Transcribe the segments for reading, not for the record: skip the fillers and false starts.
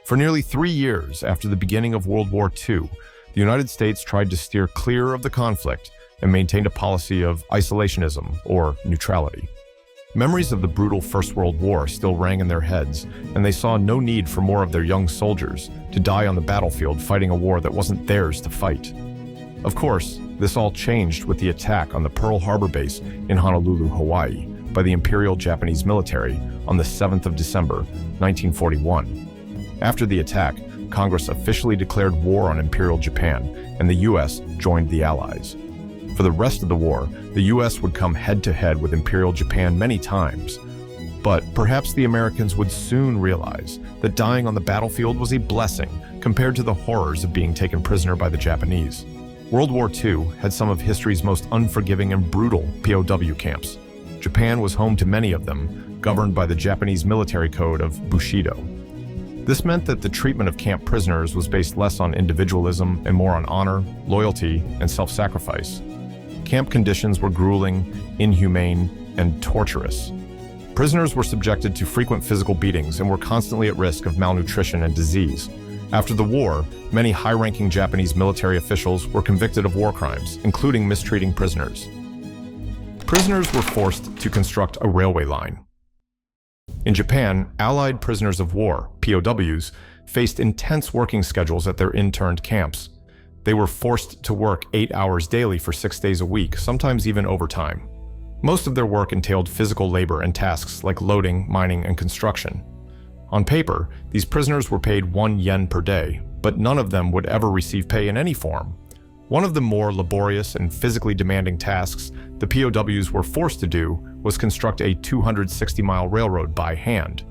For nearly 3 years after the beginning of World War II, the United States tried to steer clear of the conflict and maintained a policy of isolationism, or neutrality. Memories of the brutal First World War still rang in their heads, and they saw no need for more of their young soldiers to die on the battlefield fighting a war that wasn't theirs to fight. Of course, this all changed with the attack on the Pearl Harbor base in Honolulu, Hawaii, by the Imperial Japanese Military on the 7th of December, 1941. After the attack, Congress officially declared war on Imperial Japan, and the U.S. joined the Allies. For the rest of the war, the U.S. would come head-to-head with Imperial Japan many times. But perhaps the Americans would soon realize that dying on the battlefield was a blessing compared to the horrors of being taken prisoner by the Japanese. World War II had some of history's most unforgiving and brutal POW camps. Japan was home to many of them, governed by the Japanese military code of Bushido. This meant that the treatment of camp prisoners was based less on individualism and more on honor, loyalty, and self-sacrifice. Camp conditions were grueling, inhumane, and torturous. Prisoners were subjected to frequent physical beatings and were constantly at risk of malnutrition and disease. After the war, many high-ranking Japanese military officials were convicted of war crimes, including mistreating prisoners. Prisoners were forced to construct a railway line. In Japan, Allied prisoners of war, POWs, faced intense working schedules at their interned camps. They were forced to work 8 hours daily for 6 days a week, sometimes even overtime. Most of their work entailed physical labor and tasks like loading, mining, and construction. On paper, these prisoners were paid 1 yen per day, but none of them would ever receive pay in any form. One of the more laborious and physically demanding tasks the POWs were forced to do was construct a 260-mile railroad by hand.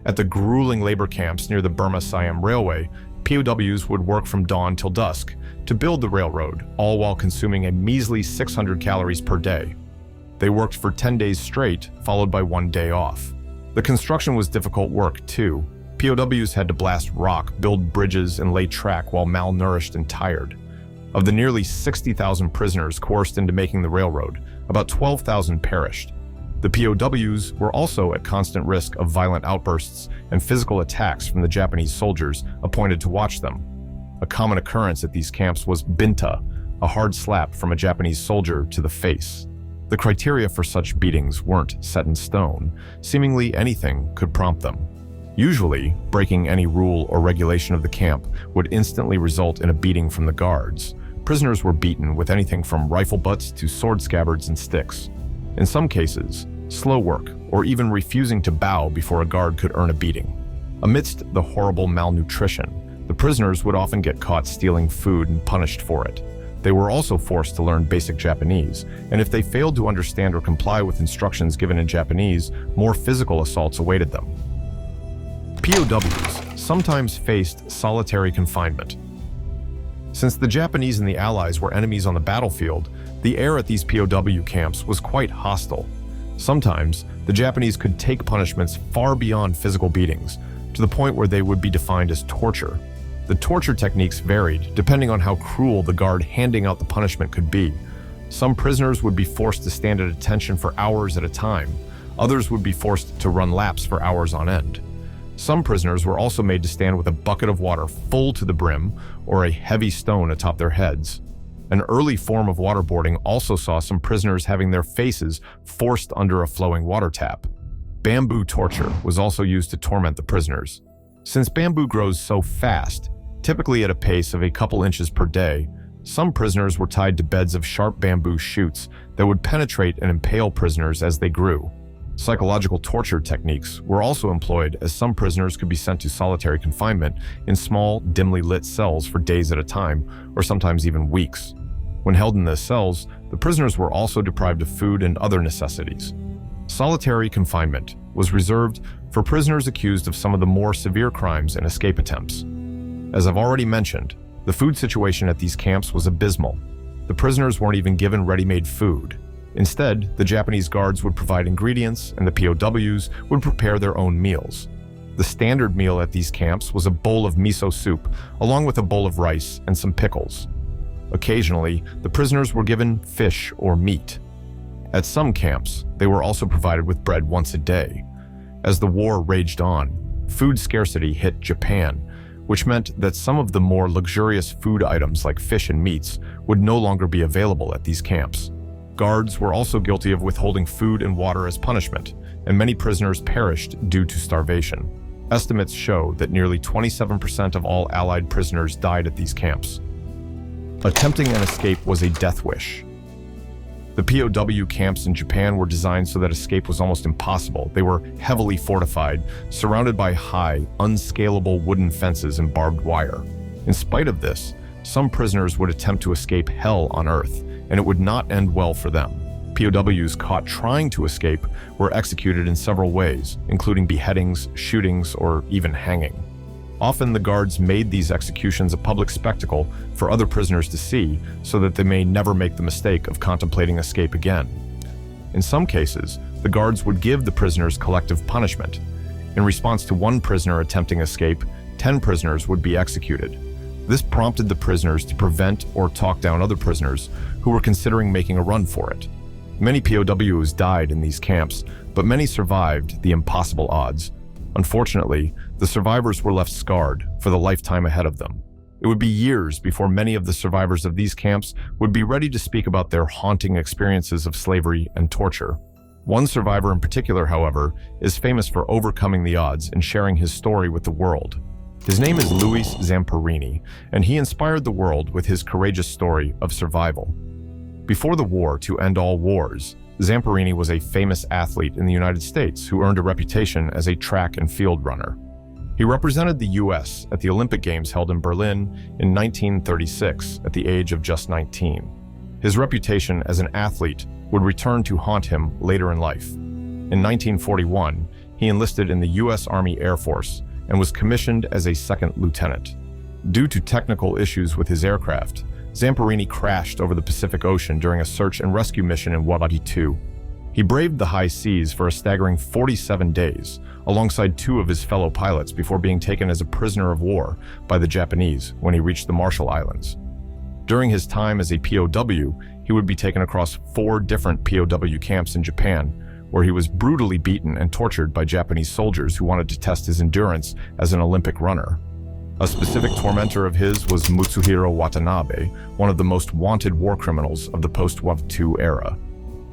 At the grueling labor camps near the Burma-Siam Railway, POWs would work from dawn till dusk to build the railroad, all while consuming a measly 600 calories per day. They worked for 10 days straight, followed by 1 day off. The construction was difficult work, too. POWs had to blast rock, build bridges, and lay track while malnourished and tired. Of the nearly 60,000 prisoners coerced into making the railroad, about 12,000 perished. The POWs were also at constant risk of violent outbursts and physical attacks from the Japanese soldiers appointed to watch them. A common occurrence at these camps was binta, a hard slap from a Japanese soldier to the face. The criteria for such beatings weren't set in stone. Seemingly anything could prompt them. Usually, breaking any rule or regulation of the camp would instantly result in a beating from the guards. Prisoners were beaten with anything from rifle butts to sword scabbards and sticks. In some cases, slow work, or even refusing to bow before a guard could earn a beating. Amidst the horrible malnutrition, the prisoners would often get caught stealing food and punished for it. They were also forced to learn basic Japanese, and if they failed to understand or comply with instructions given in Japanese, more physical assaults awaited them. POWs sometimes faced solitary confinement. Since the Japanese and the Allies were enemies on the battlefield, the air at these POW camps was quite hostile. Sometimes, the Japanese could take punishments far beyond physical beatings, to the point where they would be defined as torture. The torture techniques varied, depending on how cruel the guard handing out the punishment could be. Some prisoners would be forced to stand at attention for hours at a time. Others would be forced to run laps for hours on end. Some prisoners were also made to stand with a bucket of water full to the brim or a heavy stone atop their heads. An early form of waterboarding also saw some prisoners having their faces forced under a flowing water tap. Bamboo torture was also used to torment the prisoners. Since bamboo grows so fast, typically at a pace of a couple inches per day, some prisoners were tied to beds of sharp bamboo shoots that would penetrate and impale prisoners as they grew. Psychological torture techniques were also employed, as some prisoners could be sent to solitary confinement in small, dimly lit cells for days at a time, or sometimes even weeks. When held in the cells, the prisoners were also deprived of food and other necessities. Solitary confinement was reserved for prisoners accused of some of the more severe crimes and escape attempts. As I've already mentioned, the food situation at these camps was abysmal. The prisoners weren't even given ready-made food. Instead, the Japanese guards would provide ingredients, and the POWs would prepare their own meals. The standard meal at these camps was a bowl of miso soup, along with a bowl of rice and some pickles. Occasionally, the prisoners were given fish or meat. At some camps, they were also provided with bread once a day. As the war raged on, food scarcity hit Japan, which meant that some of the more luxurious food items like fish and meats would no longer be available at these camps. Guards were also guilty of withholding food and water as punishment, and many prisoners perished due to starvation. Estimates show that nearly 27% of all Allied prisoners died at these camps. Attempting an escape was a death wish. The POW camps in Japan were designed so that escape was almost impossible. They were heavily fortified, surrounded by high, unscalable wooden fences and barbed wire. In spite of this, some prisoners would attempt to escape hell on Earth, and it would not end well for them. POWs caught trying to escape were executed in several ways, including beheadings, shootings, or even hanging. Often the guards made these executions a public spectacle for other prisoners to see so that they may never make the mistake of contemplating escape again. In some cases, the guards would give the prisoners collective punishment. In response to one prisoner attempting escape, 10 prisoners would be executed. This prompted the prisoners to prevent or talk down other prisoners who were considering making a run for it. Many POWs died in these camps, but many survived the impossible odds. Unfortunately, the survivors were left scarred for the lifetime ahead of them. It would be years before many of the survivors of these camps would be ready to speak about their haunting experiences of slavery and torture. One survivor in particular, however, is famous for overcoming the odds and sharing his story with the world. His name is Luis Zamperini, and he inspired the world with his courageous story of survival. Before the war to end all wars, Zamperini was a famous athlete in the United States who earned a reputation as a track and field runner. He represented the U.S. at the Olympic Games held in Berlin in 1936 at the age of just 19. His reputation as an athlete would return to haunt him later in life. In 1941, he enlisted in the U.S. Army Air Force and was commissioned as a second lieutenant. Due to technical issues with his aircraft, Zamperini crashed over the Pacific Ocean during a search and rescue mission in World War II. He braved the high seas for a staggering 47 days, alongside 2 of his fellow pilots before being taken as a prisoner of war by the Japanese when he reached the Marshall Islands. During his time as a POW, he would be taken across 4 different POW camps in Japan, where he was brutally beaten and tortured by Japanese soldiers who wanted to test his endurance as an Olympic runner. A specific tormentor of his was Mutsuhiro Watanabe, one of the most wanted war criminals of the post-World War II era.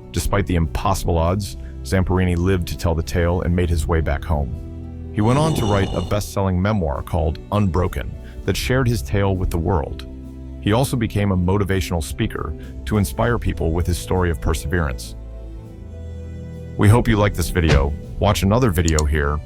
Despite the impossible odds, Zamperini lived to tell the tale and made his way back home. He went on to write a best-selling memoir called Unbroken that shared his tale with the world. He also became a motivational speaker to inspire people with his story of perseverance. We hope you liked this video. Watch another video here